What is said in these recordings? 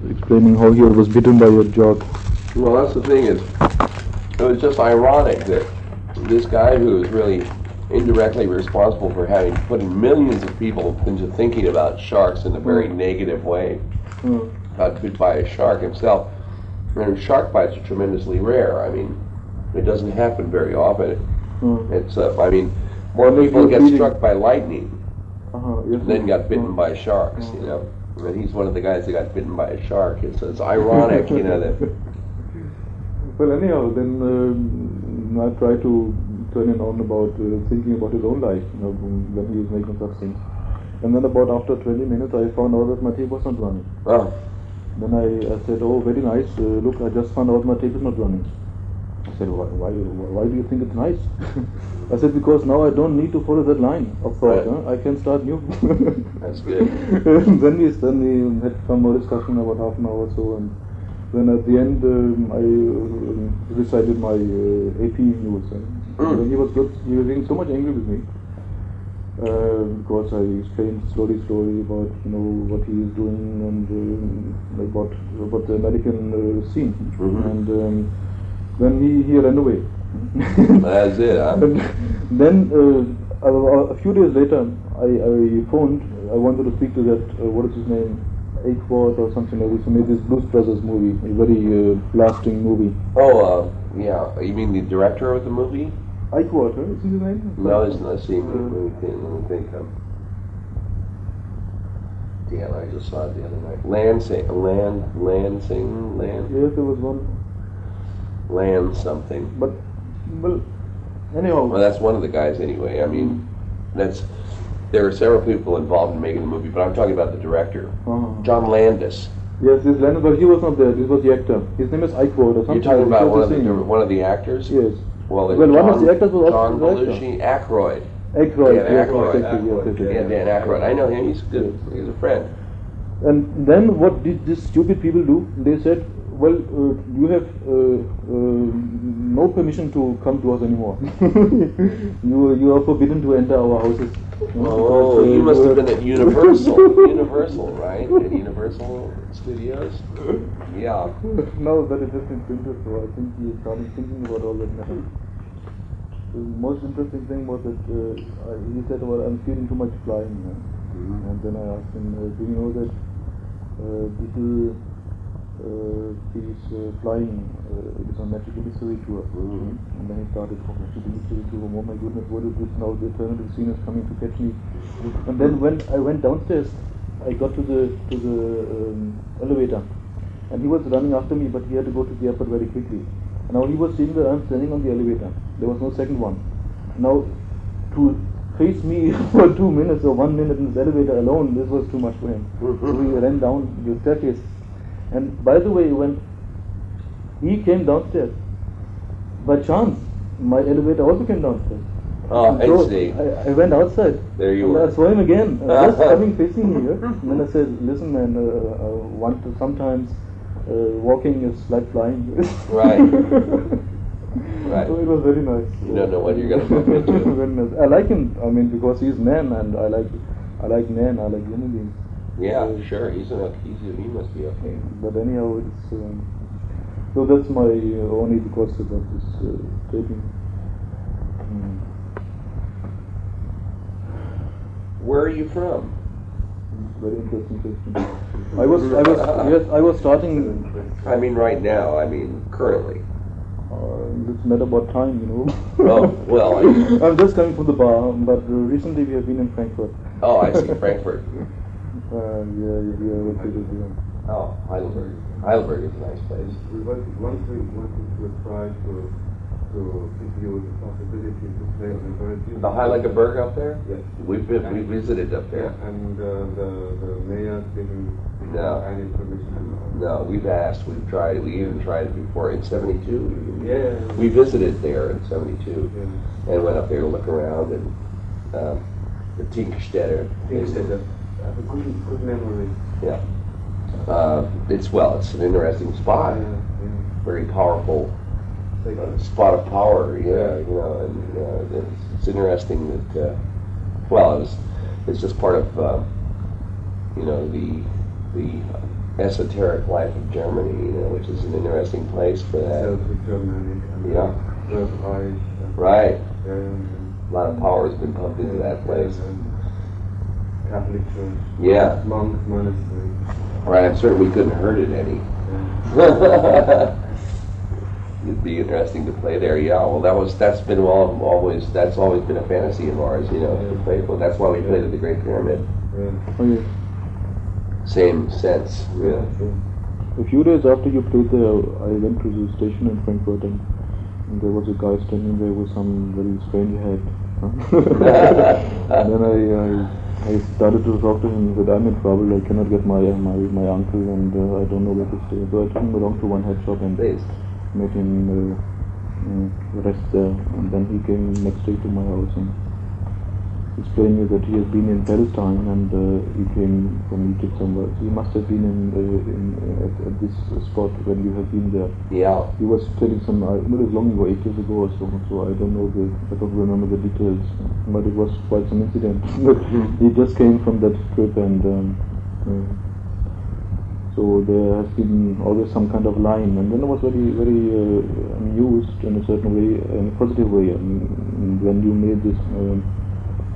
explaining how he was bitten by a jock. Well, that's the thing is, it was just ironic that this guy who is really indirectly responsible for putting millions of people into thinking about sharks in a very negative way, got bit by a shark himself. And shark bites are tremendously rare. I mean, it doesn't happen very often. It's, I mean, more people get struck by lightning than got bitten by sharks, you know. And he's one of the guys that got bitten by a shark. It's ironic, you know, that... Well, anyhow, then I try to turn him on about thinking about his own life, you know, when he was making such things. And then about after 20 minutes, I found out that my tape was not running. Oh. Then I said, oh, very nice, look, I just found out my tape is not running. I said, why do you think it's nice? I said, because now I don't need to follow that line of thought, I can start new. That's good. Then we had some more discussion about half an hour or so, and then at the end I recited my AP news. And he was good. He was getting so much angry with me because I explained slowly about what he is doing and about the American scene. And then he ran away. That's it, huh? And then a few days later I phoned. I wanted to speak to that what is his name, Aikwart or something like this, who made this Blues Brothers movie, a very lasting movie. Oh, yeah. You mean the director of the movie? Aikwart, huh? Is his name? No, it's not. See, let me think. Damn, I just saw it the other night. Lansing. Yes, there was one. Land something. But, well, anyhow. Well, that's one of the guys anyway. I mean, there are several people involved in making the movie, but I'm talking about the director, John Landis. Yes, this Landis, but he was not there. This was the actor. His name is Aikwart or something. You're talking about one of the actors? Yes. Well, one of the actors was John Belushi, Aykroyd. Aykroyd. Dan Aykroyd. I know him. He's good. He's a friend. And then what did these stupid people do? They said, well, you have no permission to come to us anymore. you are forbidden to enter our houses. Oh, you must have been at Universal. Universal, right? At Universal Studios? Yeah. No, but it just printed, so I think he started thinking about all that matter. The most interesting thing was that he said, well, I'm feeling too much flying. And then I asked him, do you know that people he's flying with a magical mystery tour. And then he started talking magical mystery tour. Oh my goodness, what is this now? The alternative scene is coming to catch me. And then when I went downstairs, I got to the elevator, and he was running after me, but he had to go to the airport very quickly. And now he was seeing that I'm standing on the elevator. There was no second one. Now to face me for 2 minutes or 1 minute in this elevator alone, this was too much for him. So he ran down the staircase. And by the way, when he came downstairs, by chance, my elevator also came downstairs. Oh, so I see. I went outside. There you were. I saw him again. And I was coming facing me here. And then I said, listen man, sometimes walking is like flying. Right. Right. So it was very nice. You don't know what you're going to bump into. Very nice. I like him, because he's man, and I like men, I like human beings. Yeah, sure. He must be okay. But anyhow, it's so that's my only request about this taping. Where are you from? Very interesting question. I was starting. I mean, right now. I mean, currently. It's not about time, Oh, well. I'm just coming from the bar, but recently we have been in Frankfurt. Oh, I see, Frankfurt. Yeah. Oh, Heidelberg. Heidelberg is a nice place. We wanted to try to give you the possibility to play on the very deep. The Heidelberg up there? Yes. We visited up there. Yeah, and the mayor didn't have any permission. No, we've asked, we've tried, we even tried it before in 72. Yeah. We visited there in 72 and went up there to look around and the Tinkerstädter. I have a good memory. Yeah. It's an interesting spot. Very powerful spot of power. And it's interesting that. It's just part of the esoteric life of Germany, which is an interesting place for that. Germany. Yeah. Right. A lot of power has been pumped into that place. Catholic Church. Yeah. Monks, monastery. Right, I'm certain we couldn't hurt it any. It'd be interesting to play there. Yeah, well, that's always been a fantasy of ours, to play for. That's why we played at the Great Pyramid. Oh, yes. Same sense. Yeah. A few days after you played there, I went to the station in Frankfurt, and there was a guy standing there with some very strange hat. And then I started to talk to him. He said, "I'm in trouble. I cannot get my uncle, and I don't know where to stay." So I took him along to one head shop and made him rest there. And then he came next day to my house and explained me that he has been in Palestine, and he came from Egypt somewhere. So he must have been at this spot when you have been there. Yeah. He was telling it was long ago, 8 years ago or so. So I don't remember the details, but it was quite some incident. He just came from that trip, and so there has been always some kind of line, and then I was very, very amused in a certain way, in a positive way. When you made this.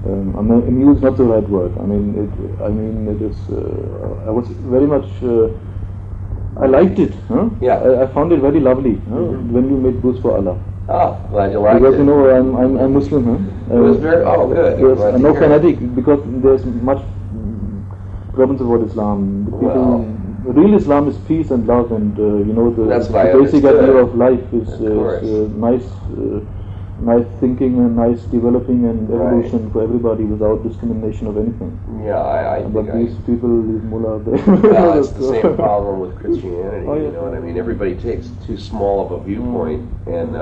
Amused, not the right word. It is. I was very much. I liked it. Huh? Yeah. I found it very lovely. When you made Boost for Allah. Oh, glad you liked because it. I'm Muslim. Huh? It was very. Oh, good. Yes, no fanatic, because there's much problems about Islam. Real Islam is peace and love, and the basic idea of life is nice thinking and nice developing and evolution for everybody without discrimination of anything. Yeah, I think. But these people, these mullah, well, it's the same problem with Christianity. Oh, yeah. You know what I mean? Everybody takes too small of a viewpoint, and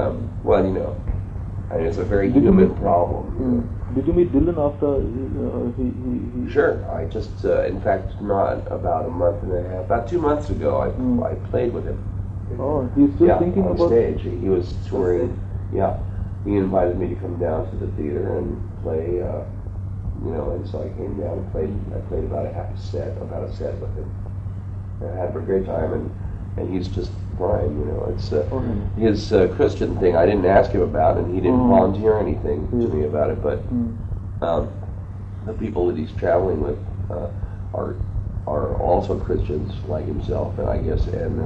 it's a very human problem. Did you meet Dylan after he? Sure. I just, in fact, not about a month and a half. About 2 months ago, I played with him. Oh, he's still thinking on about stage. He was touring. Yeah. He invited me to come down to the theater and play, and so I came down and played. I played about a set with him. And I had a great time, and he's just fine. It's his Christian thing. I didn't ask him about, and he didn't volunteer anything to me about it. But the people that he's traveling with are also Christians like himself, and I guess, and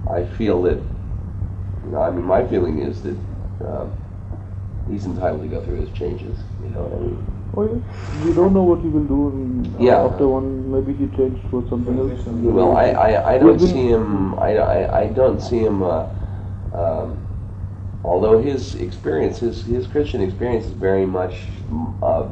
I feel that. My feeling is that he's entitled to go through his changes. You know what I mean? Oh yeah. You don't know what he will do. After one, maybe he changed for something else. Well, I don't see him. I don't see him. Although his experience, his Christian experience, is very much a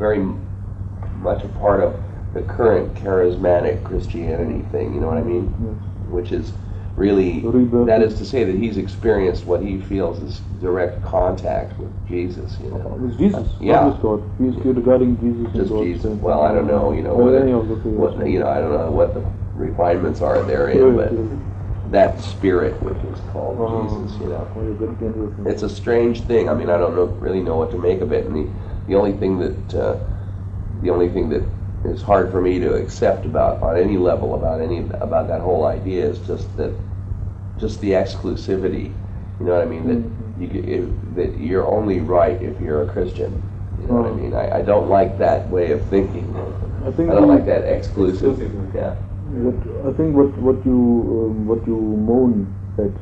part of the current charismatic Christianity thing. You know what I mean? Yes. Which is. Really, that is to say that he's experienced what he feels is direct contact with Jesus. With Jesus, yeah. Not with God. He's regarding Jesus. Just and Jesus. Well, I don't know. I don't know what the refinements are therein, but that spirit, which is called Jesus. It's a strange thing. I don't really know what to make of it, and the only thing that is hard for me to accept on any level about that whole idea is just the exclusivity. You know what I mean? That you're only right if you're a Christian. You know what I mean? I don't like that way of thinking. I don't like that exclusive. Yeah. I think what you moan at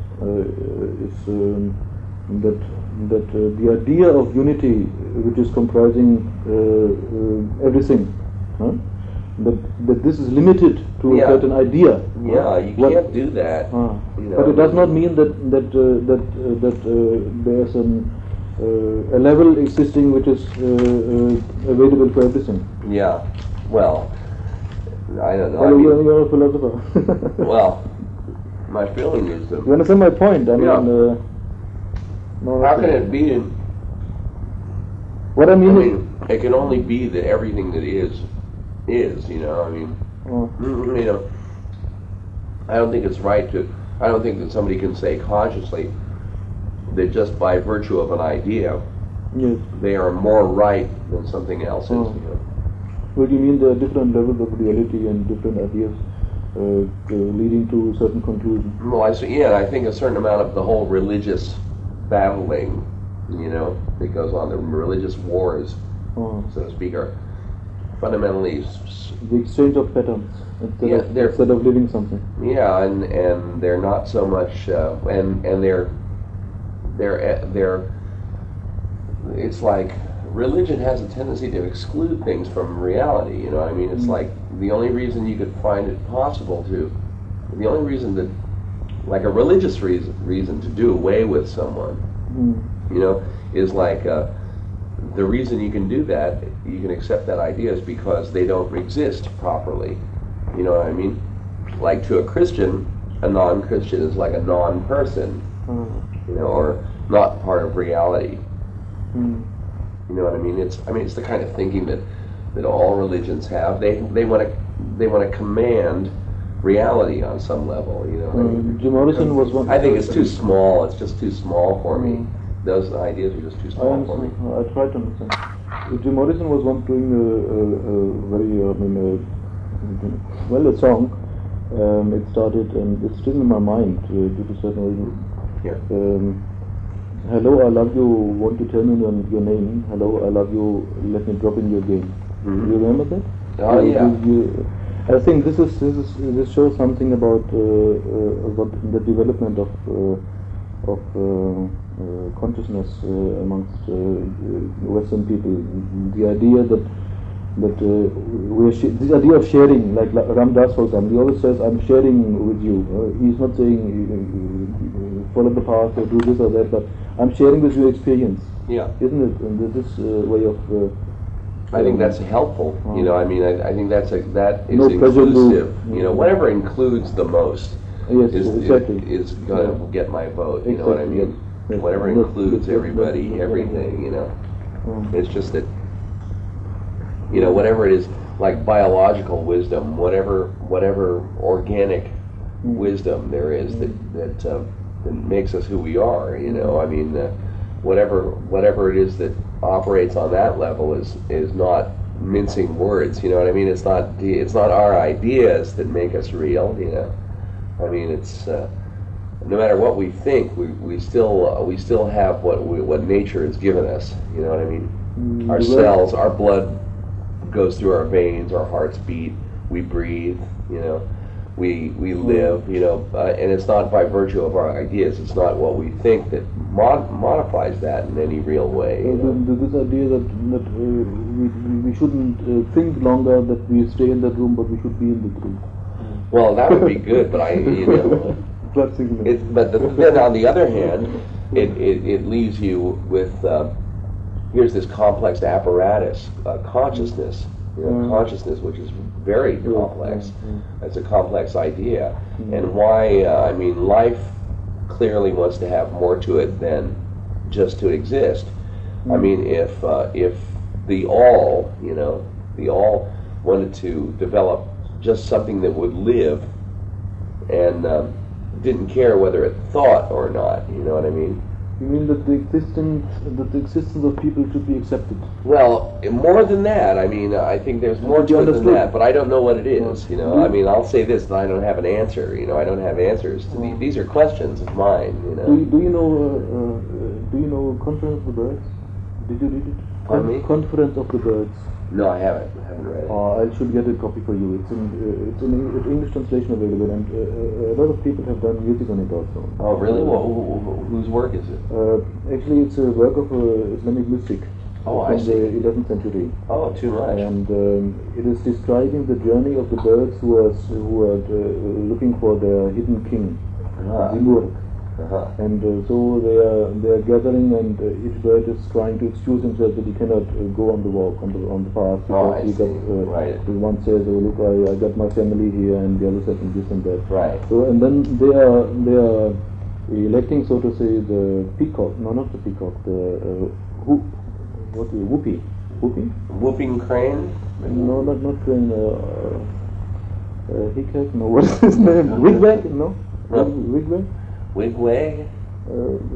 is that the idea of unity, which is comprising everything. That this is limited to a certain idea. Yeah, you can't do that. But it does not mean that there's a level existing which is available for everything. Yeah. Well, I don't know. You're a philosopher. Well, my feeling is that. You understand my point? How can it be? What I mean is, it can only be that everything that is. I don't think it's right I don't think that somebody can say consciously that just by virtue of an idea, they are more right than something else is. Well, you mean there are different levels of reality and different ideas leading to a certain conclusion. Well, I think a certain amount of the whole religious battling, that goes on, the religious wars, so to speak, are fundamentally the exchange of patterns instead of living something. Yeah, and they're not so much, and they're it's like religion has a tendency to exclude things from reality. It's like the only reason you could find it possible the only reason that, like a religious reason to do away with someone, is like the reason you can do that, you can accept that idea, is because they don't exist properly. You know what I mean? Like to a Christian, a non-Christian is like a non-person, or not part of reality. You know what I mean? It's the kind of thinking that all religions have. They want to command reality on some level. Jim Morrison was one. I think it's too small. It's just too small for me. Those ideas are just too small for me. I try to understand. Jim Morrison was once doing a very, a song. It started, and it's still in my mind due to certain reasons. Yeah. Hello, I love you. Want to tell me your name? Hello, I love you. Let me drop in your game. Do you remember that? Oh yeah. I think this shows something about the development of consciousness amongst Western people. The idea that this idea of sharing, like Ram Dass, for example, he always says, "I'm sharing with you." He's not saying follow the path or do this or that, but I'm sharing with your experience. Yeah. Isn't it? And this way of. I think that's helpful. I think that is no inclusive. Whatever includes the most is going to get my vote. You know what I mean? Yes. Whatever includes everybody, everything. It's just that. Whatever it is, like biological wisdom, whatever organic wisdom there is that makes us who we are. Whatever it is that operates on that level is not mincing words. You know what I mean? It's not our ideas that make us real. It's no matter what we think, we still have what nature has given us. You know what I mean? Our cells, our blood goes through our veins, our hearts beat, we breathe. We live, and it's not by virtue of our ideas. It's not what we think that modifies that in any real way. This idea that we shouldn't think longer that we stay in that room, but we should be in the room. Well, that would be good, but but then on the other hand, it leaves you with here's this complex apparatus, consciousness. Consciousness, which is very complex. It's a complex idea. And why, life clearly wants to have more to it than just to exist. If the all, the all wanted to develop just something that would live and didn't care whether it thought or not, you know what I mean? You mean that the existence of people should be accepted? Well, more than that. I think there's more to it than that, but I don't know what it is. I'll say this: that I don't have an answer. I don't have answers to these. These are questions of mine. Do you know Conference of the Birds? Did you read it? Pardon me? Conference of the Birds. No, I haven't. I haven't read it. I should get a copy for you. It's in English translation available, and a lot of people have done music on it also. Oh, really? Well, whose work is it? Actually, it's a work of an Islamic mystic I from see. the 11th century. Oh, too much. And it is describing the journey of the birds who are looking for their hidden king, Zimur. And so they are gathering, and each bird is trying to excuse himself that he cannot go on the walk on the path because he got. Right. The one says, "Oh look, I got my family here," and the other says this and that. Right. So and then they are electing, so to say, the peacock. No, not the peacock. The whoopie. Whooping crane? No, not crane. Hickhack. No, what is his name? Wigwag? No. Wigwag. Wigwag?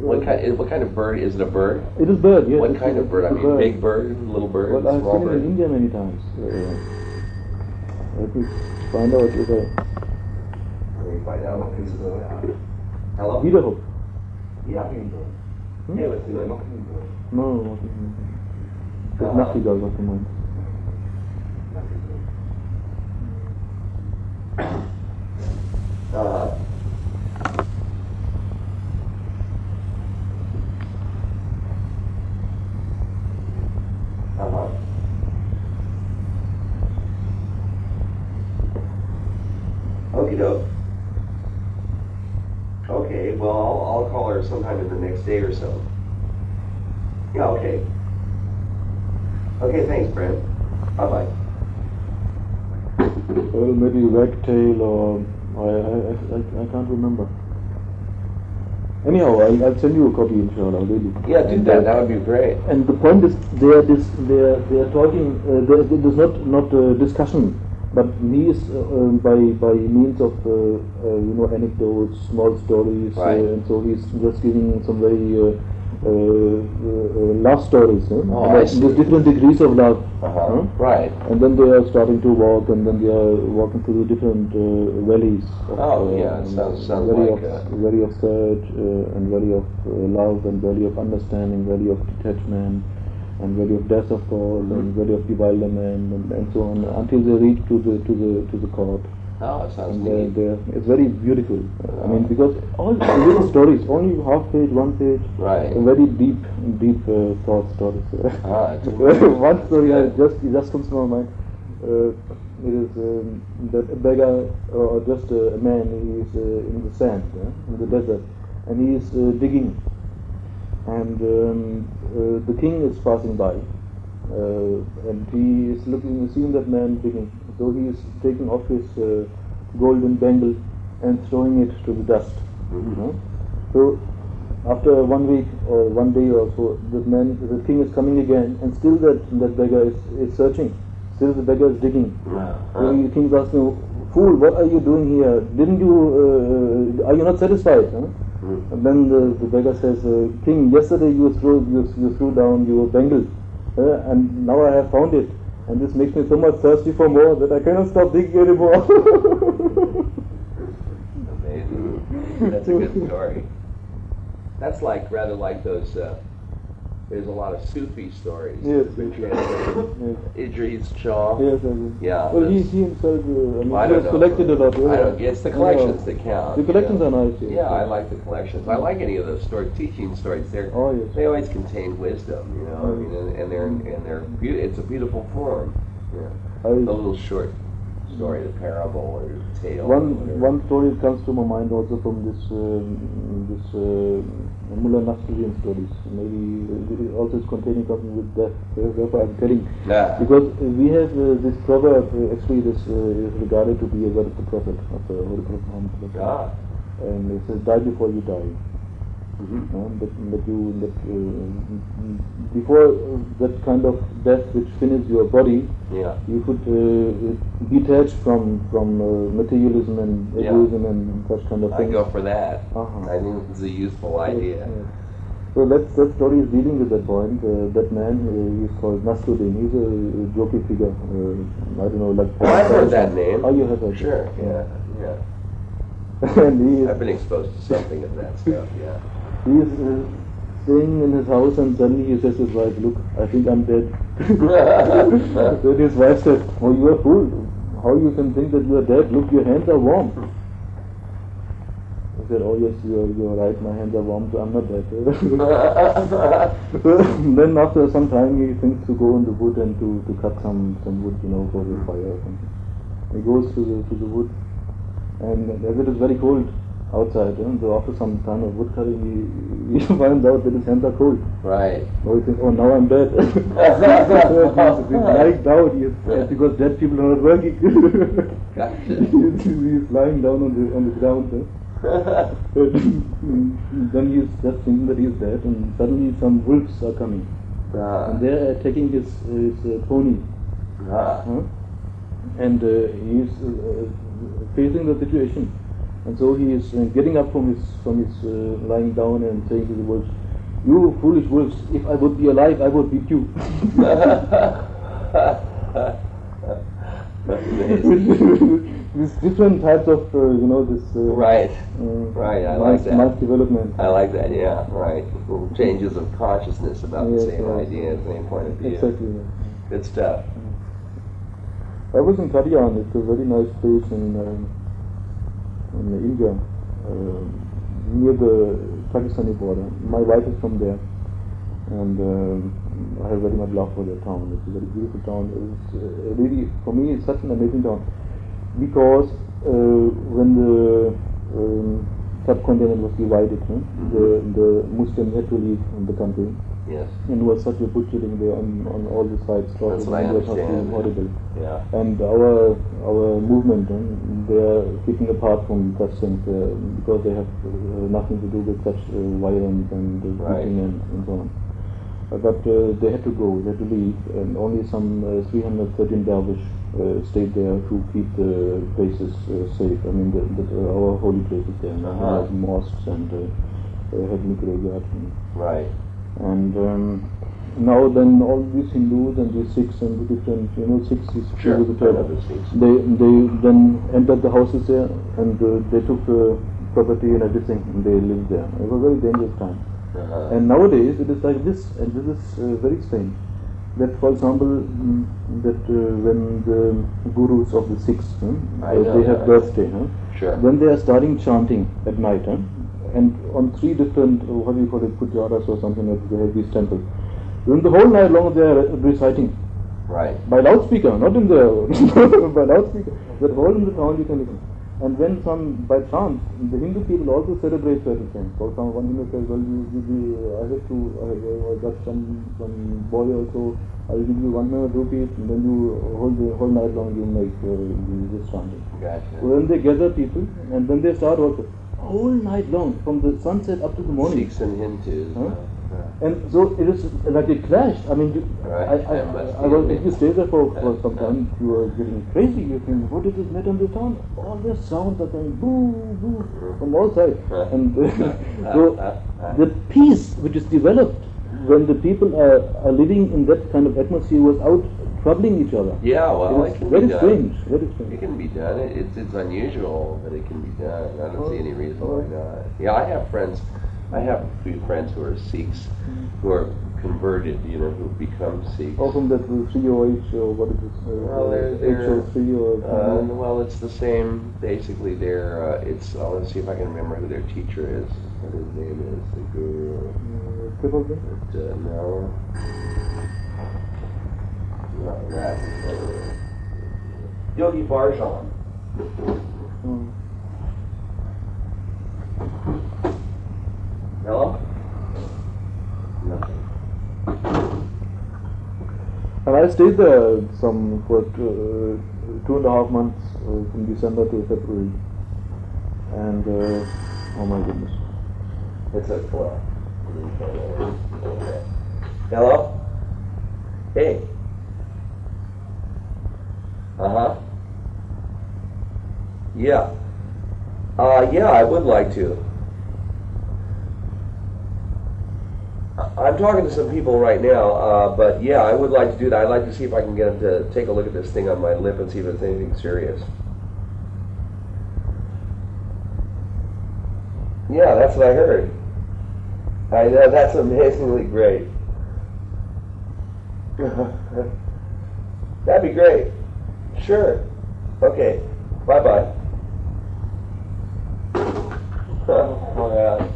What kind of bird? Is it a bird? It is bird, yes. What kind of bird? Bird. Big bird, little bird, Well, I've small seen bird? it in India many times. Let me find out if me find out what this is about. Hello? Wiederhof. Yeah. Hey, what's doing? No, das Nachtigall, was du meinst. Okie doke. Okay, well, I'll call her sometime in the next day or so. Yeah, okay. Okay, thanks, Brent. Bye-bye. Well, maybe Wagtail or I can't remember. Anyhow, I'll send you a copy, inshallah, really. Yeah, do that. That would be great. And the point is, they are talking. There's not discussion, but he is by means of anecdotes, small stories, Right. and so he's just giving some very love stories. Oh, I see. There's different degrees of love. Right. And then they are starting to walk, and then they are walking through the different valleys. It sounds like valley of search, and valley of love, and valley of understanding, valley of detachment, and valley of death, of course, and valley of bewilderment, and so on, until they reach to the court. Oh, it sounds And neat. it's very beautiful. I mean, because all little stories, only half page, 1 page, Right. very deep thought stories. It's One story good. it just comes to my mind. It is that a beggar or just a man. He is in the sand, in the desert, and he is digging. And the king is passing by, and he is seeing that man digging. So he is taking off his golden bangle and throwing it to the dust. So after 1 week or 1 day or so, the king is coming again, and still that beggar is searching. Still the beggar is digging. So the king is asking, "Fool, what are you doing here? Didn't you? Are you not satisfied?" And then the beggar says, "King, yesterday you threw down your bangle, and now I have found it. And this makes me so much thirsty for more that I cannot stop digging anymore." Amazing. That's a good story. That's rather like those. There's a lot of Sufi stories. Yes, Yes. Idris Shah. Yes. Yeah. Well, he himself, I he don't has know. collected a lot. I don't. It's the collections that count. The collections are nice. Yes. Yeah, I like the collections. I like any of those teaching stories. Oh, yes. They always contain wisdom, I mean, and they're it's a beautiful form. Yeah. A little short story, the parable or tale. One story that comes to my mind also from this Mullah Nasruddin stories. Maybe it also is containing something with death. Therefore, I'm telling. Yeah. Because we have this proverb. Actually, this is regarded to be a word of the Prophet of the Holy Prophet Muhammad. And it says, "Die before you die." Before that kind of death which finishes your body, you could detach from materialism and egoism and such kind of things. I go for that. I think it's a useful idea. Yes. So that story is dealing with that point. That man, he's called Nasruddin. He's a jokey figure. I don't know, like. I've heard that name. Oh, you have heard. Sure. Yeah. And I've been exposed to something of that stuff. Yeah. He is staying in his house, and suddenly he says to his wife, "Look, I think I'm dead." Then his wife said, "Oh, you are a fool. How you can think that you are dead? Look, your hands are warm." He said, "Oh yes, you're right. My hands are warm, so I'm not dead." Then after some time, he thinks to go in the wood and to cut some wood, for the fire or something. He goes to the wood, and as it is very cold outside, so after some time of wood cutting, he finds out that his hands are cold. Right. So he thinks, "Oh, now I'm dead." He's lying down, because dead people are not working. He's lying down on the ground. Then he's just thinking that he's dead, and suddenly some wolves are coming, and they're attacking his pony. And he's facing the situation. And so he is getting up from his lying down and saying to the wolves, "You foolish wolves, if I would be alive, I would beat you." these different types of this Right. Right. I like that. mass development. I like that. Yeah. Right. Little changes of consciousness about the Yes, same right. idea, same point of view. Exactly. Yeah. Good stuff. I was in Kadian. It's a very nice place in India, near the Pakistani border. My wife is from there, and I have very much love for that town. It's a very beautiful town. It's really, for me, it's such an amazing town, because when the subcontinent was divided, the Muslims had to leave the country. Yes. And there was such a butchering there on all the sides. That's what I It was understand. horrible. Yeah. And our movement, they are keeping apart from such things because they have nothing to do with such violence and beating and so on. But they had to go, they had to leave, and only some 313 dervish stayed there to keep the places safe. I mean, our holy places there, like mosques and heavenly graveyards. Right. And now then all these Hindus and these Sikhs and the different, Sikhs is Sure. they then entered the houses there, and they took property and everything, and they lived there. It was a very dangerous time. And nowadays it is like this, and this is very strange. That, for example, that when the gurus of the Sikhs, they have birthday, Sure. then they are starting chanting at night, and on 3 different, what do you call it, pujaras or something like that, they have these temples. Then the whole night long they are reciting. Right. By loudspeaker, not in the, by loudspeaker. That whole in the town you can listen. And when by chance, the Hindu people also celebrate certain things. For example, one Hindu says, well, I got some boy also, I'll give you 100 rupees, and then you the whole night long you make this chanting. Gotcha. So then they gather people, and then they start also, whole night long, from the sunset up to the morning. Sikhs and Hindus. And so it is like a clash. I mean, if you stay there for some time, you are getting crazy. You think, what is this net on the town? All the sounds are coming, boo, boo, from all sides. And so the peace which is developed when the people are living in that kind of atmosphere without troubling each other. Yeah, well, it is very strange. Very strange. It can be done. It's unusual, but it can be done. I don't see any reason why not. Yeah, I have a few friends who are Sikhs, who are converted, who've become Sikhs. Or from that 3OH, or what is it? Well, they're HO3 or well, it's the same. Basically, let's see if I can remember who their teacher is. What his name is, the guru. No. Not that. Yogi Bhajan. Hello? Nothing. And I stayed there for 2.5 months, from December to February. And oh my goodness. It's a club. Hello? Hey. Yeah. Yeah, I would like to. I'm talking to some people right now, but yeah, I would like to do that. I'd like to see if I can get them to take a look at this thing on my lip and see if it's anything serious. Yeah, that's what I heard. I know, that's amazingly great. That'd be great. Sure. Okay. Bye-bye. Oh, yeah.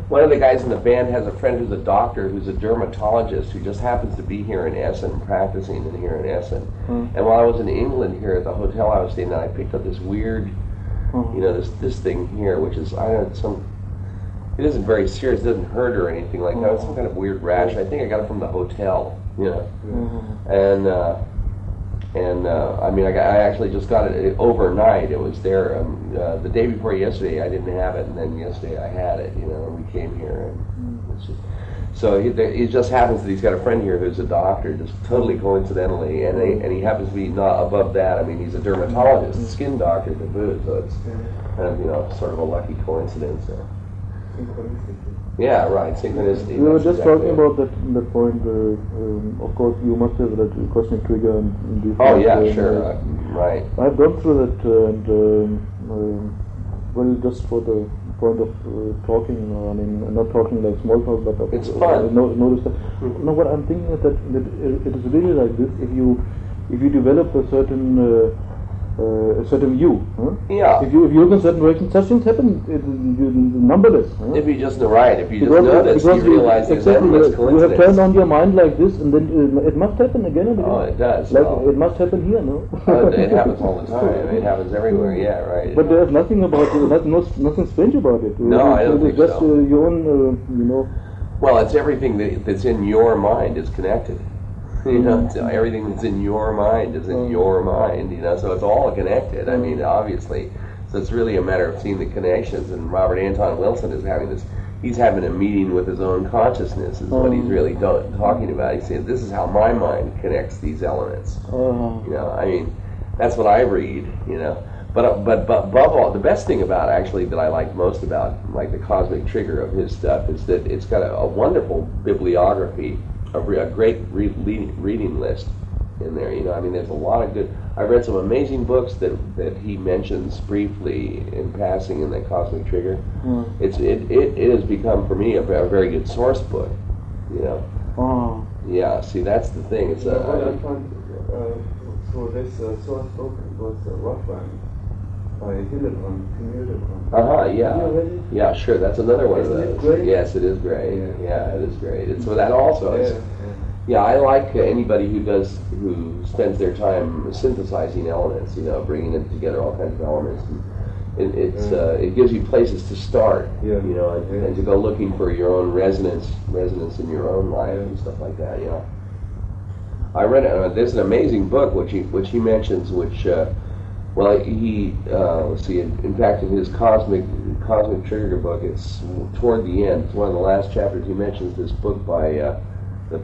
One of the guys in the band has a friend who's a doctor, who's a dermatologist, who just happens to be here in Essen, practicing here in Essen. And while I was in England here at the hotel I was staying at, I picked up this weird, this thing here, which is, I don't know, it isn't very serious, it doesn't hurt or anything like that. It's some kind of weird rash. I think I got it from the hotel, And I mean, I actually just got it overnight. It was there the day before yesterday. I didn't have it, and then yesterday I had it. And we came here, and it's just, so it just happens that he's got a friend here who's a doctor, just totally coincidentally, and he happens to be not above that. I mean, he's a dermatologist, skin doctor to boot. So it's kind of sort of a lucky coincidence. Synchronicity. Yeah, right. Synchronicity. We were that's just exactly talking it. about that point. Of course, you must have read Cosmic Trigger and these. Oh yeah, things, sure. Right. I've gone through that, and well, just for the point of talking. I mean, not talking like small talk, but It's fun. Notice that. No, what I'm thinking is that it is really like this. If you develop a certain view, huh? Yeah. If you look in certain direction, such things happen. Numberless. Huh? If you just right, if you just Because notice, you realize there's endless you have turned coincidence. on your mind like this, and then it must happen again and again. Oh, it does. Like well. it must happen here, no? It happens all the time. It happens everywhere. Yeah, right. But there's nothing about it. Nothing strange about it. No, I don't think It's just so. your own, Well, it's everything that's in your mind is connected. You know, so everything that's in your mind is in your mind. You know, so it's all connected. I mean, obviously, so it's really a matter of seeing the connections. And Robert Anton Wilson is having this. He's having a meeting with his own consciousness. Is what he's really talking about. He's saying, "This is how my mind connects these elements." You know, I mean, that's what I read. You know. But above all, the best thing about actually that I like most about like the Cosmic Trigger of his stuff is that it's got a wonderful bibliography, a great reading list in there. You know, I mean, there's a lot of good. I've read some amazing books that he mentions briefly in passing in the Cosmic Trigger. It has become for me a very good source book. You know. Yeah. See, that's the thing. It's What I found through this source book was Rock Band by Hildebrand, Tim Hildebrand. Yeah. Have you read it? Yeah, sure. That's another one of Isn't it those. great? Yes, it is great. Yeah, it is great. It's so that also is. Yeah. Yeah, I like anybody who spends their time synthesizing elements. You know, bringing them together, all kinds of elements. And it gives you places to start. Yeah. You know, and to go looking for your own resonance in your own life and stuff like that. You know. I read there's an amazing book which he mentions, which he let's see. In fact, in his Cosmic Trigger book, it's toward the end. It's one of the last chapters. He mentions this book by by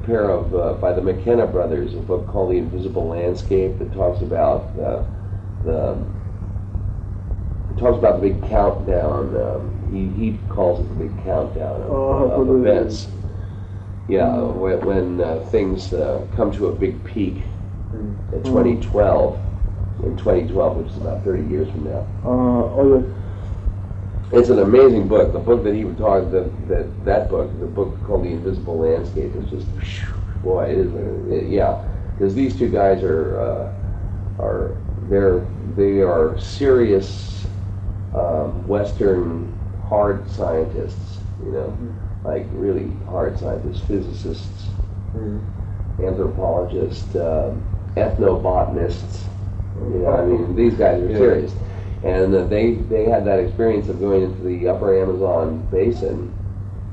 the McKenna brothers, a book called The Invisible Landscape that talks about the big countdown. He calls it the big countdown of events. Yeah, when things come to a big peak in 2012. In 2012, which is about 30 years from now. It's an amazing book. The book that he would talk that book, the book called The Invisible Landscape, is just boy. Because these two guys they are serious Western hard scientists. You know. Like really hard scientists, physicists, anthropologists, ethnobotanists. You know, I mean, these guys are serious. And they had that experience of going into the upper Amazon basin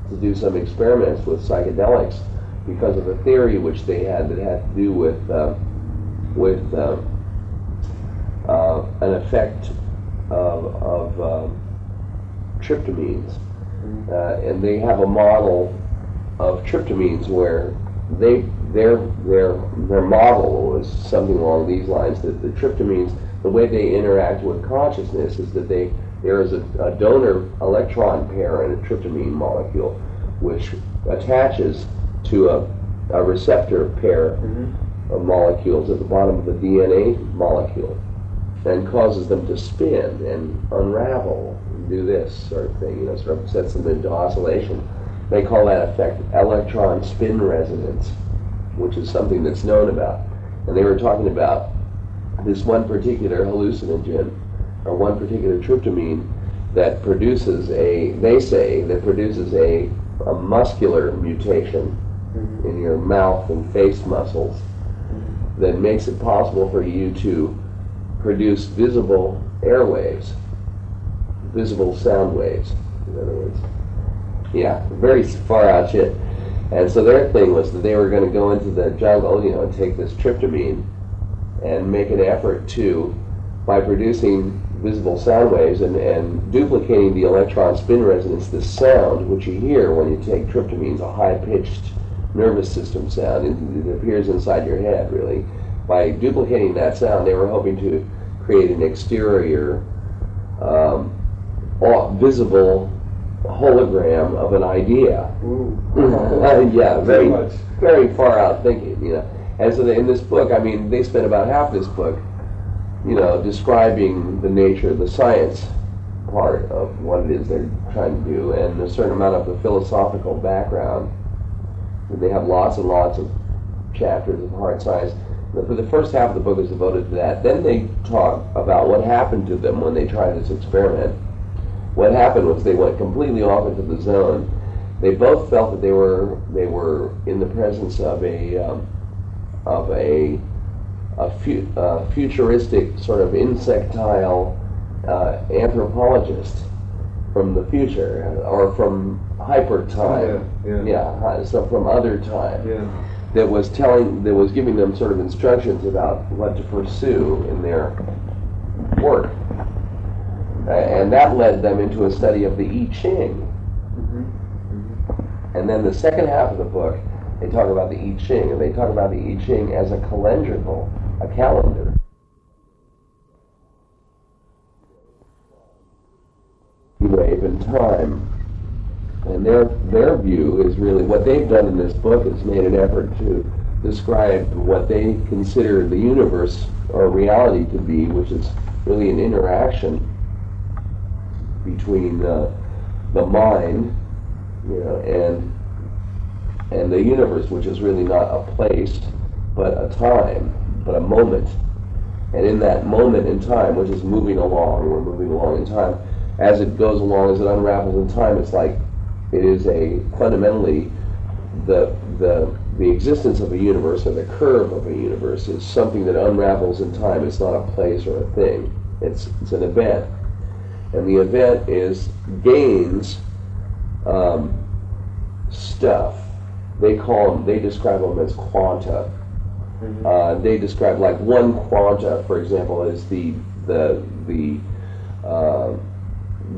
to do some experiments with psychedelics because of a theory which they had that had to do with an effect of tryptamines. And they have a model of tryptamines where their model was something along these lines, that the tryptamines, the way they interact with consciousness is that there is a donor electron pair in a tryptamine molecule which attaches to a receptor pair of molecules at the bottom of the DNA molecule and causes them to spin and unravel and do this sort of thing, you know, sort of sets them into oscillation. They call that effect electron spin resonance, which is something that's known about. And they were talking about this one particular hallucinogen, or one particular tryptamine that produces a muscular mutation in your mouth and face muscles that makes it possible for you to produce visible airwaves, visible sound waves, in other words. Yeah, very far out shit. And so their thing was that they were going to go into the jungle, you know, and take this tryptamine and make an effort to, by producing visible sound waves and duplicating the electron spin resonance, this sound, which you hear when you take tryptamines, a high-pitched nervous system sound. It appears inside your head, really. By duplicating that sound, they were hoping to create an exterior, visible hologram of an idea. Ooh. Yeah, Too very, much. very far out thinking, you know. And so in this book, I mean, they spent about half this book, you know, describing the nature of the science part of what it is they're trying to do, and a certain amount of the philosophical background. And they have lots and lots of chapters of hard science. For the first half of the book is devoted to that. Then they talk about what happened to them when they tried this experiment. What happened was they went completely off into the zone. They both felt that they were in the presence of a futuristic sort of insectile anthropologist from the future, or from hyper time. So from other time. Yeah. That was giving them sort of instructions about what to pursue in their work. And that led them into a study of the I Ching. And then the second half of the book, they talk about the I Ching, and they talk about the I Ching as a calendrical, a calendar. Wave in time. And their view is really, what they've done in this book is made an effort to describe what they consider the universe or reality to be, which is really an interaction between the mind, you know, and the universe, which is really not a place, but a time, but a moment. And in that moment in time, which is moving along, we're moving along in time, as it goes along, as it unravels in time, it's like it is fundamentally the existence of a universe, or the curve of a universe, is something that unravels in time. It's not a place or a thing. It's an event. And the event gains stuff. They describe them as quanta. They describe, like, one quanta, for example, is the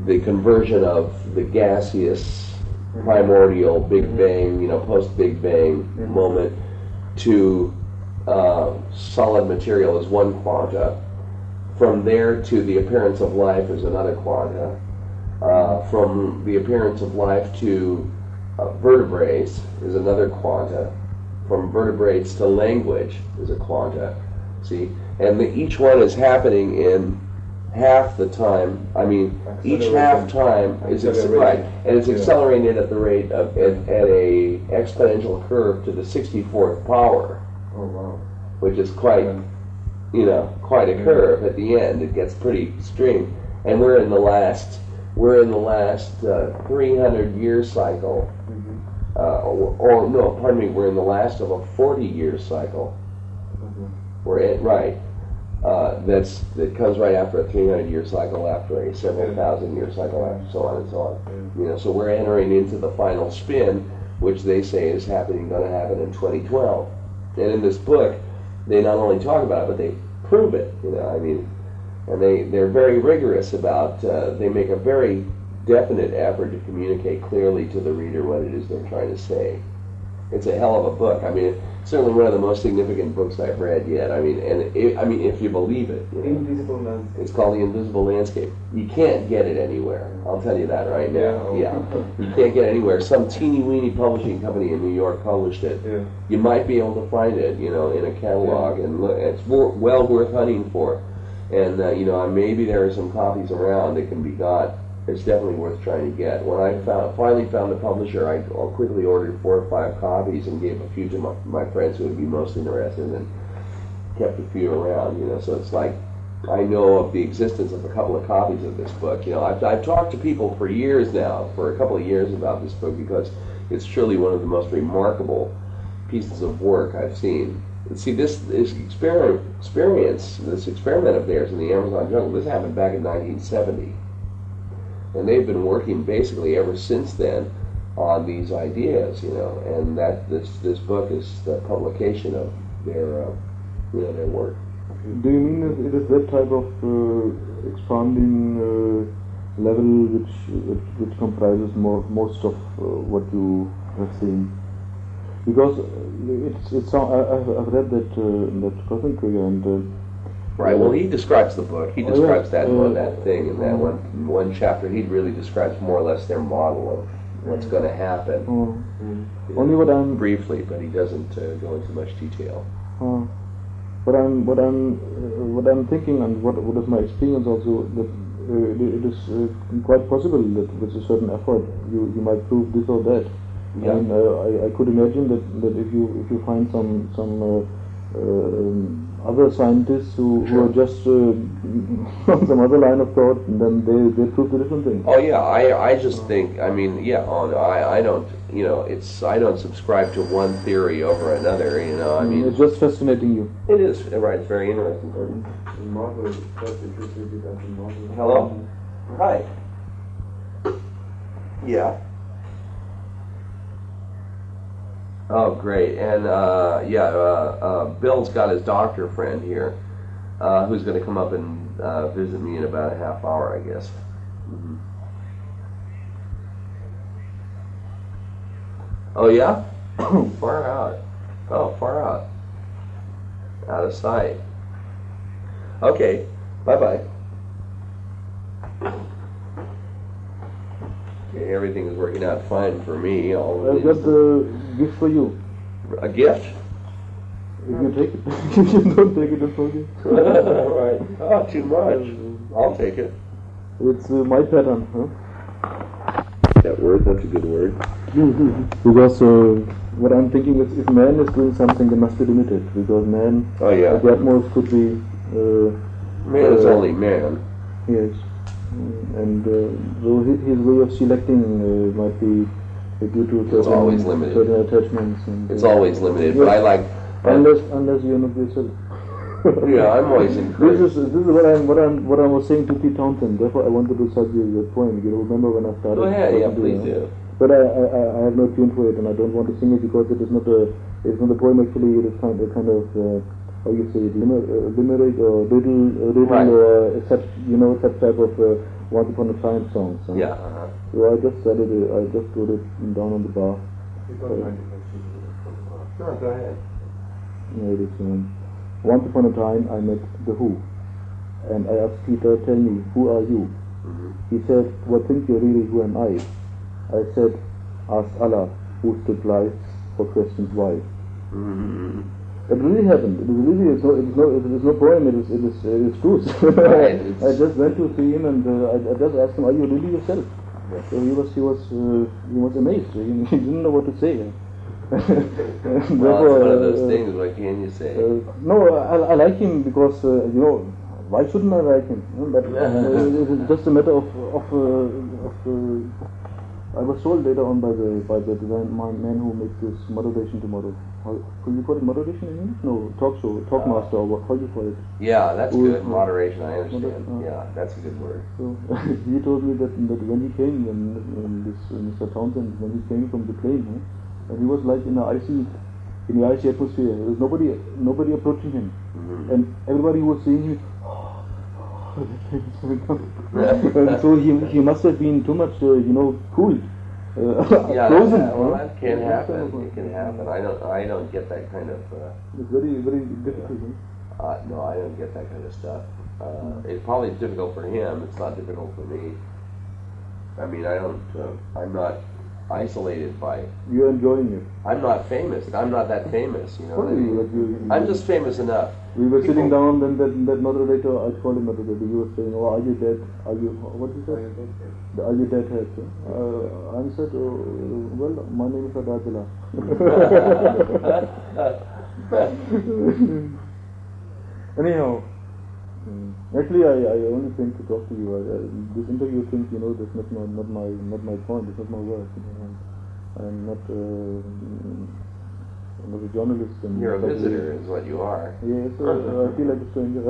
conversion of the gaseous primordial Big Bang, you know, post-Big Bang moment to solid material is one quanta. From there to the appearance of life is another quanta. From the appearance of life to vertebrates is another quanta. From vertebrates to language is a quanta. See? And each one is happening in half the time. I mean, each half time is right, and it's accelerated at the rate of at a exponential curve to the 64th power. Oh wow! Which is quite, you know, quite a curve at the end. It gets pretty extreme, and we're in the last 300-year cycle. We're in the last of a 40-year cycle. We're at that comes right after a 300-year cycle, after a several thousand-year cycle, after so on and so on. You know, so we're entering into the final spin, which they say is going to happen in 2012. And in this book, they not only talk about it, but they prove it. You know, I mean, and they're very rigorous about. They make a very definite effort to communicate clearly to the reader what it is they're trying to say. It's a hell of a book. I mean, it's certainly one of the most significant books I've read yet. I mean, if you believe it. You know, Invisible Landscape. It's called The Invisible Landscape. You can't get it anywhere. I'll tell you that right now. Yeah. You can't get it anywhere. Some teeny-weeny publishing company in New York published it. Yeah. You might be able to find it, you know, in a catalog, and look, it's well worth hunting for. And, you know, maybe there are some copies around that can be got. It's definitely worth trying to get. When I finally found a publisher, I quickly ordered 4 or 5 copies and gave a few to my friends who would be most interested, and kept a few around. You know, so it's like I know of the existence of a couple of copies of this book. You know, I've talked to people for years now, for a couple of years, about this book because it's truly one of the most remarkable pieces of work I've seen. And see, this experiment of theirs in the Amazon jungle, this happened back in 1970. And they've been working basically ever since then on these ideas, you know, and that this book is the publication of their work. Do you mean it is that type of expanding level which comprises most of what you have seen? Because I've read that Cosmic Trigger, and Right. Well, he describes the book. He describes that thing in that one chapter. He really describes more or less their model of what's going to happen. Only what I'm briefly, but he doesn't go into much detail. What I'm thinking, and what is my experience also, that it is quite possible that with a certain effort you might prove this or that. Yeah. I mean, I could imagine that if you find some other scientists who are just on some other line of thought, then they prove a different thing. Oh yeah, I just think, I mean, yeah, I don't, I don't subscribe to one theory over another, I mean. It's just fascinating you. It is, right, it's very interesting. Marvel, that's interesting as in Marvel. Hello? Hi. Yeah. Oh, great. And, Bill's got his doctor friend here, who's going to come up and visit me in about a half hour, I guess. Mm-hmm. Oh, yeah? Far out. Oh, far out. Out of sight. Okay. Bye-bye. Okay, everything is working out fine for me. I've got a gift for you. A gift? If you take it, if you don't take it, it's okay. Right. Oh, too much. I'll take it. It's my pattern, huh? That word, that's a good word. Because what I'm thinking is, if man is doing something, they must be limited. Because man, at the utmost, could be. Man is only man. Yes. And so his way of selecting might be due to certain attachments. And, it's always limited, yes, but I like. Unless you're not yourself. Yeah, I'm always encouraged. This is what I was saying to Pete Townsend. Therefore, I wanted to cite your point. You remember when I started? Go ahead, yeah, please do. But I have no tune for it, and I don't want to sing it because it is not a poem. Actually, it is kind of how you say it, limerick or riddle right. Or such type of Once Upon a Time songs. Yeah. So I just said it. I just wrote it down on the bar. Sure, go ahead. Yeah, it is, Once upon a time I met the Who, and I asked Peter, tell me, who are you? Mm-hmm. He said, what think you really, who am I? I said, ask Allah, who stood lies for questions why. Mm-hmm. It really happened. It is no poem. It is truth. Right, I just went to see him, and I just asked him, are you really yourself? Yes. So he was amazed. He didn't know what to say. Well, it's one of those things. What can you say? No, I like him because why shouldn't I like him? But it is just a matter of I was told later on by the design man who makes this moderation tomorrow. Could you call it moderation in English? No, talk master, or how do you call it? Yeah, that's good. Moderation, I understand. Yeah, that's a good word. So he told me that when he came, when this Mr. Townsend, when he came from the plane, and he was like in the icy atmosphere. There was nobody approaching him, and everybody who was seeing him. So he must have been too much, cooled. Frozen. Well, that can happen. It can happen. I don't get that kind of. It's very, very difficult. No, I don't get that kind of stuff. It's probably difficult for him. It's not difficult for me. I mean, I'm not isolated by. You're enjoying it. I'm not famous. I'm not that famous. You know what I Sorry, mean? I'm just famous enough. We were sitting down, then that moderator, I called him moderator. He was saying, "Oh, are you dead? Are you what is that? Are you dead head?" I said, "Well, my name is Adajala." Anyhow, actually, I only came to talk to you. This interview thing, that's not my point. It's not my work. I'm not a journalist. You're a visitor, is what you are. Yes, I feel like a stranger.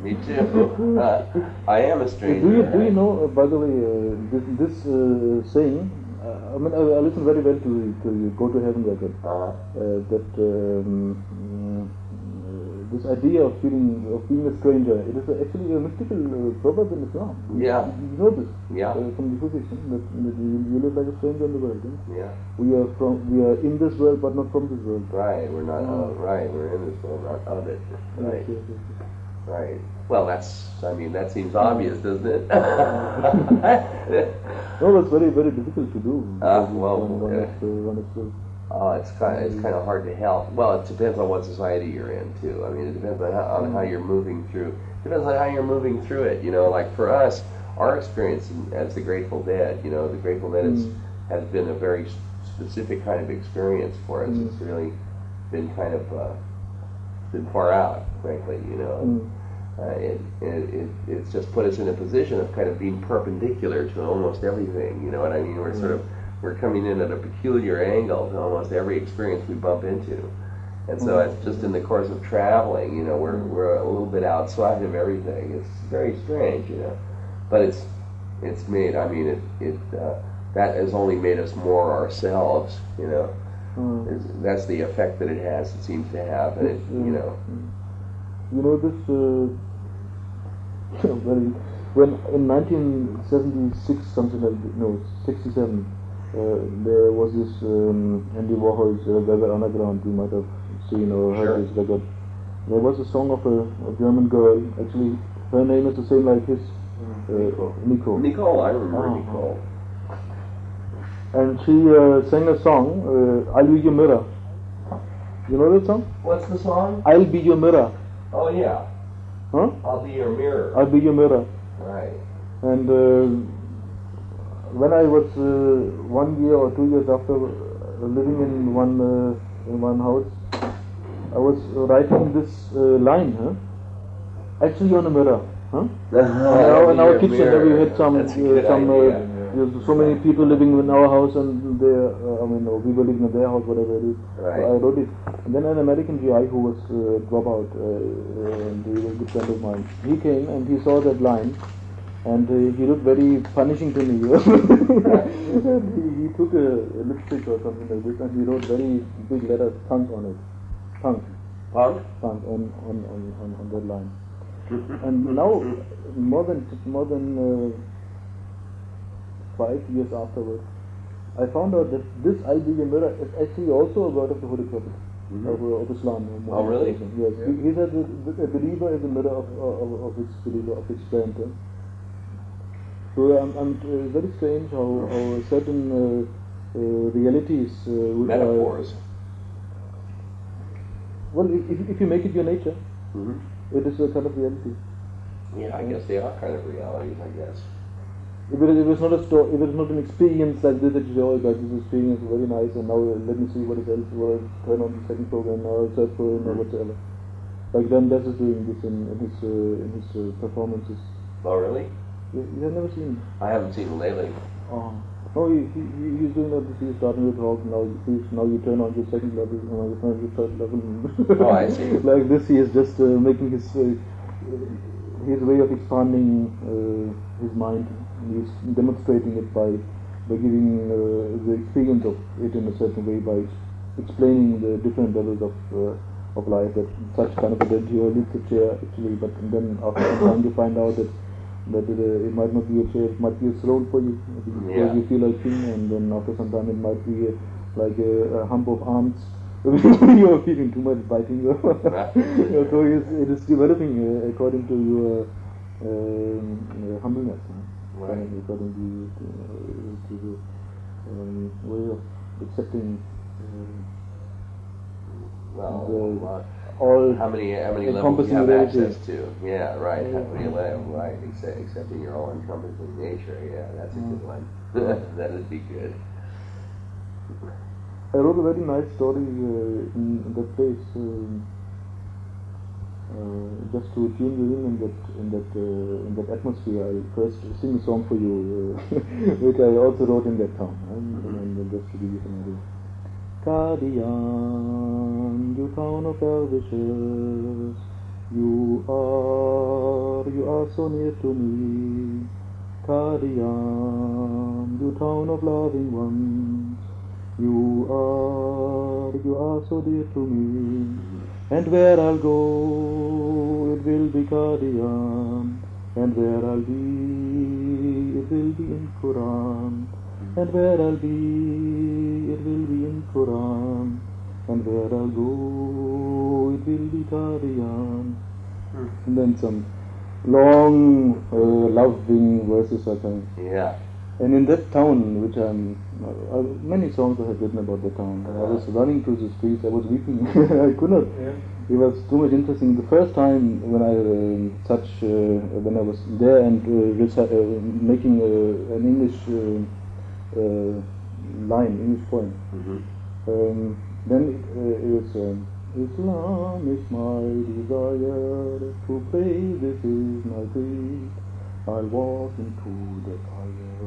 Me too. I am a stranger. Do you know? By the way, this saying. I mean, I listen very well to Go to Heaven record. This idea of being a stranger, it is actually a mystical proverb in Islam. Yeah. You know this? Yeah. From the position that you live like a stranger in the world. Yeah. We are in this world, but not from this world. Right. We're not. Right. We're in this world, not of it. Right. Yes. Right. Well, that seems obvious, doesn't it? No, it's very, very difficult to do. It's kind of hard to help. Well, it depends on what society you're in too. I mean, it depends on how you're moving through. Depends on how you're moving through it. Like for us, our experience as the Grateful Dead. The Grateful Dead has been a very specific kind of experience for us. It's really been kind of been far out, frankly. It's just put us in a position of kind of being perpendicular to almost everything. You know what I mean? We're coming in at a peculiar angle to almost every experience we bump into, and so it's just in the course of traveling. We're a little bit outside of everything. It's very strange, but it's made. I mean, that has only made us more ourselves. That's the effect that it has. It seems to have, and this. When in 1976, something like 67, there was this Andy Warhol's Velvet Underground. You might have seen or heard this record. There was a song of a German girl. Actually, her name is the same like his. Nico. Nicole, I remember Nicole. And she sang a song, "I'll Be Your Mirror." You know that song? What's the song? "I'll Be Your Mirror." Oh yeah. Huh? I'll be your mirror. I'll be your mirror. Right. And when I was 1 year or 2 years after living in one house, I was writing this line, actually on a mirror, in our kitchen, we had so many people living in our house, and we were living in their house, whatever it is. Right. So I wrote it. And then an American GI who was dropout, and he was a good friend of mine, he came and he saw that line, and he looked very punishing to me. he took a lipstick or something like this, and he wrote very big letters, punk on it. Punk on that line. And now, more than 5 years afterwards, I found out that this "I'll Be Your Mirror" is actually also a word of the Holy Prophet of Islam. Oh, really? Yes. Yeah. He said that a believer is a mirror of his believer, of his friend. So I'm very strange how certain realities metaphors. Well, if you make it your nature, it is a kind of reality. Yeah, I guess they are kind of realities, I guess. If it was not a story, if it was not an experience like this, that you say, "Oh God, this experience is very nice, and now let me see what it else. Well, I'll turn on the second program, or third program, or whatever." Like Dan Bess is doing this in his performances. Oh, really? You have never seen him? I haven't seen him lately. Oh. No, he's doing that. He's starting to talk now. Now you turn on the second level, now you turn on the third level. Oh, I see. Like this, he is just making his way of expanding his mind. He's demonstrating it by giving the experience of it in a certain way, by explaining the different levels of life, that such kind of identity or literature actually, but then after some time you find out that it might not be a chair, it might be a throne for you, where you feel like king, and then after some time it might be like a hump of arms. You are feeling too much biting. So it is developing according to your humbleness. Right. According to the way of accepting all how many levels you have access to. Yeah, right. How many levels, right. Accepting your all encompassing nature. Yeah, that's a good one. That would be good. I wrote a very nice story in that place, just to tune you in that atmosphere. I first sing a song for you, which I also wrote in that town, and just to give you some idea. Guardian, you town of Elvishes, you are so near to me. Guardian, you town of loving ones, you are so dear to me. And where I'll go, it will be Guardian, and where I'll be, it will be in Quran. And where I'll be, it will be in Quran. And where I'll go, it will be Guardian. And then some long loving verses are coming. Yeah. And in that town, which many songs I had written about the town. I was running through the streets, I was weeping. I could not. Yeah. It was too much interesting. The first time when I when I was there and making an English English poem. Mm-hmm. Then it was Islam is my desire, to pray this is my creed. I'll walk into the fire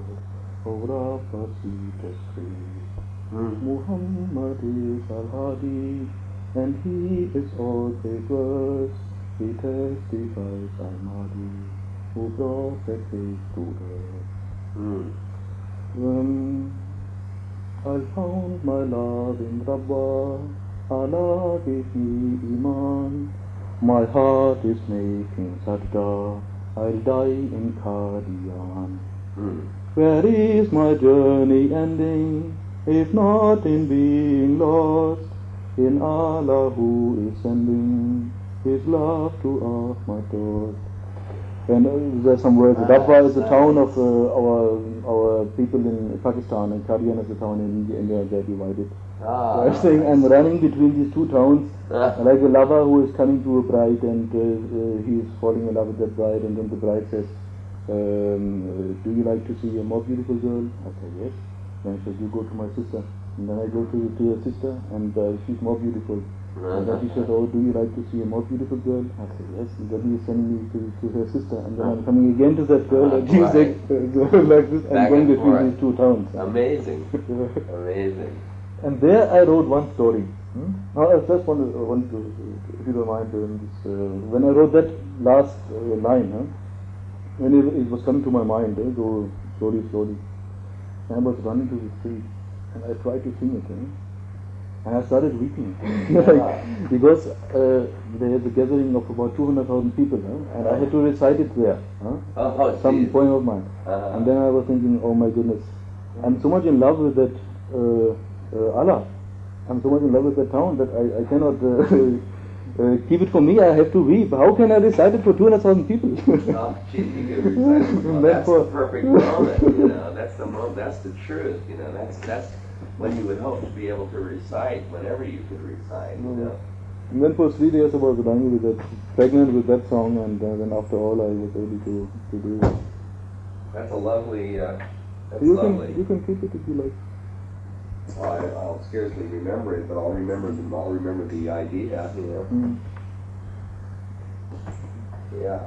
of Rabbah's sweetest creed. Muhammad is Al-Hadi, and he is all papers. He testifies Al-Mahdi, who brought that faith to earth. I found my love in Rabbah, Allah gave me Iman. My heart is making sadaqah, I'll die in Qadian. Where is my journey ending, if not in being lost? In Allah who is sending His love to Ahmad. And there's some words. Rabwa is the town of our people in Pakistan, and Qadian is the town in India. They're divided. So I'm saying I'm running between these two towns, like a lover who is coming to a bride, and he is falling in love with that bride, and then the bride says, do you like to see a more beautiful girl? I say yes. Then he says, you go to my sister. And then I go to your sister, and she's more beautiful. And then he says, oh, do you like to see a more beautiful girl? I say yes. And then he is sending me to her sister, and then I'm coming again to that girl, and she's like this. I'm going between these two towns. Amazing. Amazing. And there I wrote one story. Now I just want to, if you don't mind, when I wrote that last line, when it was coming to my mind, go slowly, and I was running to the street, and I tried to sing it, and I started weeping, because there is a gathering of about 200,000 people, and I had to recite it there, some poem of mine, and then I was thinking, oh my goodness, I'm so much in love with that Allah. I'm so much in love with that town that I cannot keep it for me. I have to weep. How can I recite it for 200,000 people? Oh, gee, you can recite it. Well, that's the perfect moment. That's the moment. That's the truth. That's when you would hope to be able to recite whenever you could recite. And then for 3 days I was running with that, pregnant with that song, and then after all I was able to do it. That's a lovely. That's lovely. You can keep it if you like. I'll scarcely remember it, but I'll remember the idea. Mm. Yeah.